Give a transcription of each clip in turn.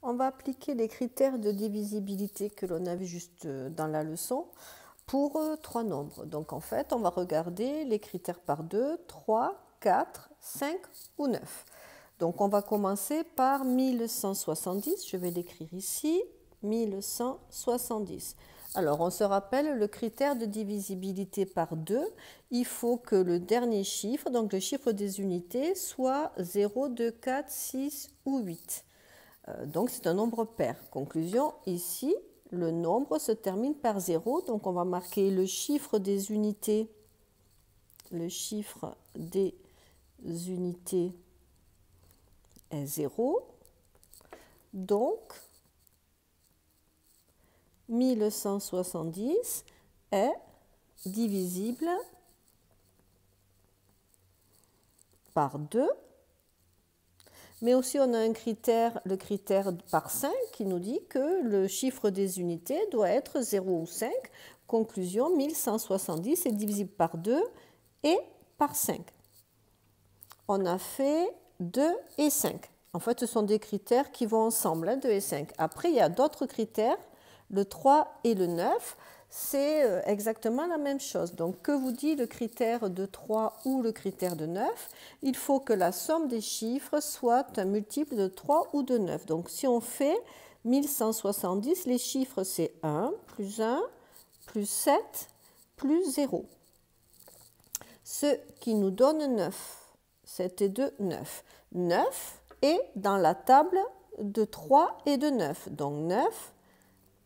on va appliquer les critères de divisibilité que l'on a vu juste dans la leçon pour trois nombres. Donc en fait, on va regarder les critères par 2, 3, 4, 5 ou 9. Donc on va commencer par 1170, je vais l'écrire ici, 1170. Alors on se rappelle le critère de divisibilité par 2, il faut que le dernier chiffre, donc le chiffre des unités, soit 0, 2, 4, 6 ou 8. Donc c'est un nombre pair. Conclusion, ici, le nombre se termine par 0, donc on va marquer le chiffre des unités. Le chiffre des unités est 0. Donc, 1170 est divisible par 2. Mais aussi, on a un critère, le critère par 5, qui nous dit que le chiffre des unités doit être 0 ou 5. Conclusion, 1170 est divisible par 2 et par 5. On a fait 2 et 5. En fait, ce sont des critères qui vont ensemble, 2 et 5. Après, il y a d'autres critères, le 3 et le 9. C'est exactement la même chose. Donc, que vous dit le critère de 3 ou le critère de 9? Il faut que la somme des chiffres soit un multiple de 3 ou de 9. Donc, si on fait 1170, les chiffres, c'est 1, plus 1, plus 7, plus 0. Ce qui nous donne 9. 7 et 2, 9. 9 est dans la table de 3 et de 9. Donc, 9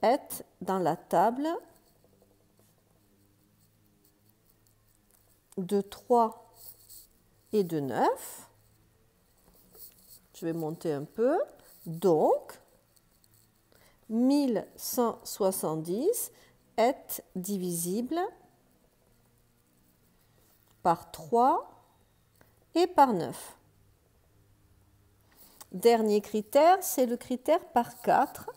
est dans la table de 3 et de 9. Je vais monter un peu. Donc, 1170 est divisible par 3 et par 9. Dernier critère, c'est le critère par 4.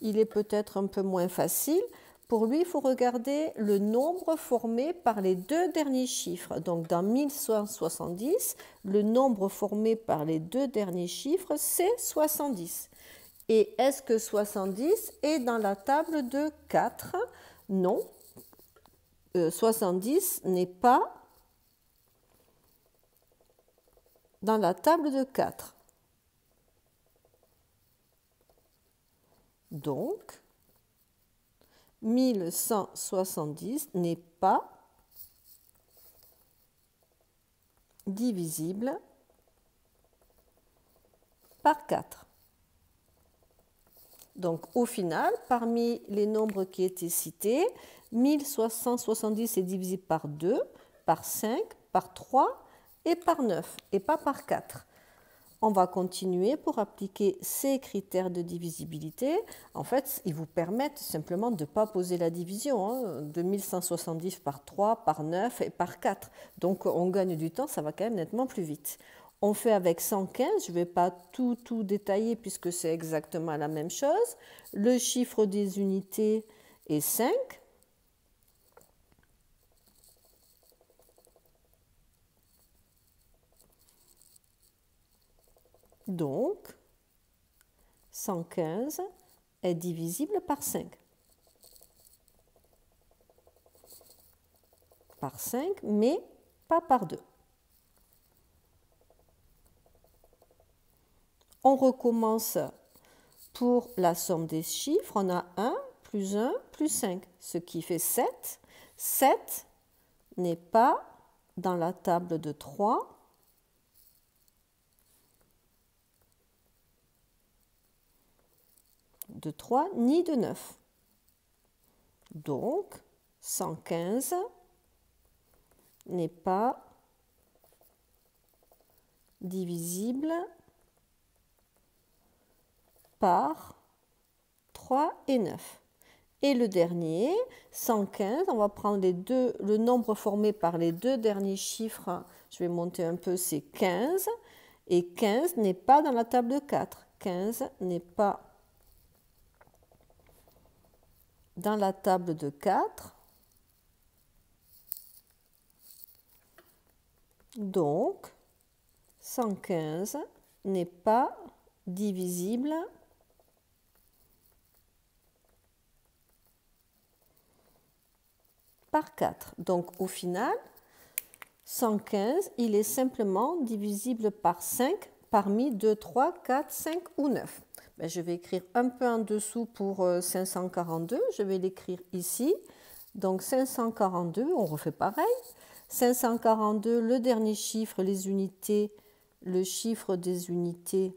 Il est peut-être un peu moins facile. Pour lui, il faut regarder le nombre formé par les deux derniers chiffres. Donc, dans 1170, le nombre formé par les deux derniers chiffres, c'est 70. Et est-ce que 70 est dans la table de 4? Non. 70 n'est pas dans la table de 4. Donc, 1170 n'est pas divisible par 4. Donc, au final, parmi les nombres qui étaient cités, 1170 est divisible par 2, par 5, par 3 et par 9, et pas par 4. On va continuer pour appliquer ces critères de divisibilité. En fait, ils vous permettent simplement de ne pas poser la division, de 1170 par 3, par 9 et par 4. Donc, on gagne du temps, ça va quand même nettement plus vite. On fait avec 115, je ne vais pas tout détailler puisque c'est exactement la même chose. Le chiffre des unités est 5. Donc, 115 est divisible par 5. Par 5, mais pas par 2. On recommence pour la somme des chiffres. On a 1 plus 1 plus 5, ce qui fait 7. 7 n'est pas dans la table de 3. De 3 ni de 9. Donc, 115 n'est pas divisible par 3 et 9. Et le dernier, 115, on va prendre le nombre formé par les deux derniers chiffres. Je vais monter un peu, c'est 15. Et 15 n'est pas dans la table de 4. 15 n'est pas dans la table de 4. Donc, 115 n'est pas divisible par 4. Donc au final, 115, il est simplement divisible par 5 parmi 2, 3, 4, 5 ou 9. Ben, je vais écrire un peu en dessous pour 542. Je vais l'écrire ici. Donc 542, on refait pareil. 542, le dernier chiffre, les unités, le chiffre des unités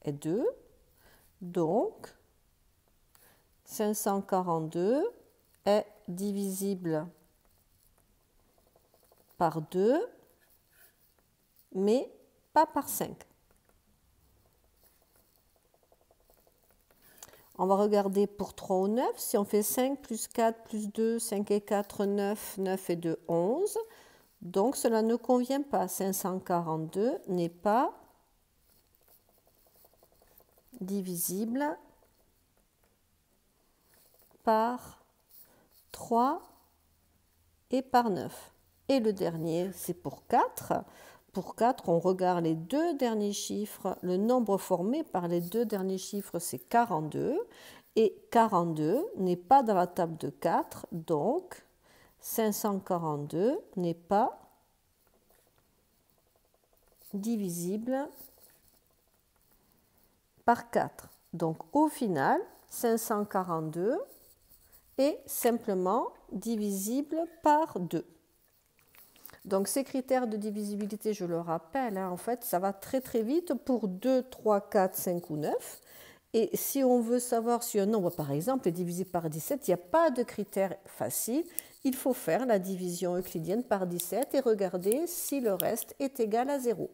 est 2. Donc 542 est divisible par 2, mais pas par 5. On va regarder pour 3 ou 9. Si on fait 5 plus 4 plus 2, 5 et 4, 9, 9 et 2, 11. Donc cela ne convient pas. 542 n'est pas divisible par 3 et par 9. Et le dernier, c'est pour 4. Pour 4, on regarde les deux derniers chiffres. Le nombre formé par les deux derniers chiffres, c'est 42. Et 42 n'est pas dans la table de 4, donc 542 n'est pas divisible par 4. Donc au final, 542 est simplement divisible par 2. Donc ces critères de divisibilité, je le rappelle, en fait, ça va très très vite pour 2, 3, 4, 5 ou 9. Et si on veut savoir si un nombre, par exemple, est divisé par 17, il n'y a pas de critère facile. Il faut faire la division euclidienne par 17 et regarder si le reste est égal à 0.